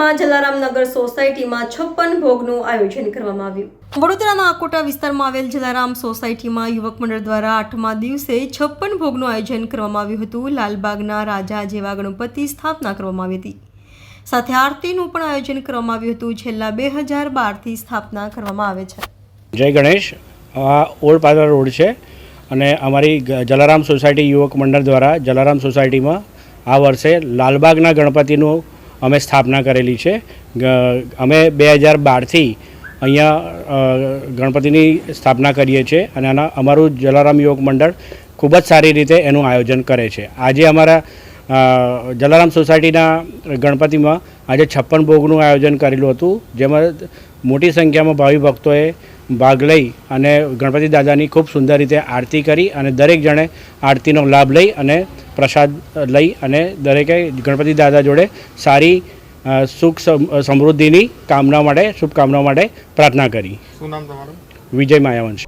વડોદરામાં જલારામનગર સોસાયટીમાં 56 ભોગનું આયોજન કરવામાં આવ્યું। વડોદરાના આકોટા વિસ્તારમાં આવેલ જલારામ સોસાયટીમાં યુવક મંડળ દ્વારા 8મા દિવસે 56 ભોગનું આયોજન કરવામાં આવ્યું હતું। લાલબાગના રાજા જેવા ગણપતિ સ્થાપના કરવામાં આવી હતી, સાથે આરતીનું પણ આયોજન કરવામાં આવ્યું હતું। છેલ્લા 2012થી સ્થાપના કરવામાં આવે છે। જય ગણેશ। આ ઓલ્ડ પાદરા રોડ છે અને અમારી જલારામ સોસાયટી યુવક મંડળ દ્વારા જલારામ સોસાયટીમાં આ વર્ષે લાલબાગના ગણપતિનું અમે સ્થાપના કરેલી છે। અમે 2012થી અહીંયા ગણપતિની સ્થાપના કરીએ છીએ અને અમારું જલારામ યુવક મંડળ ખૂબ જ સારી રીતે એનું આયોજન કરે છે। આજે અમારા જલારામ સોસાયટીના ગણપતિમાં આજે 56 ભોગનું આયોજન કરેલું હતું, જેમાં મોટી સંખ્યામાં ભાવિ ભક્તોએ ભાગ લઈ અને ગણપતિ દાદાની ખૂબ સુંદર રીતે આરતી કરી અને દરેક જણે આરતીનો લાભ લઈ અને પ્રસાદ લઈ અને દરેકે ગણપતિ દાદા જોડે સારી સુખ સમૃદ્ધિની કામના માટે શુભકામના માટે પ્રાર્થના કરી। શું નામ તમારું? વિજય માયાવંશ।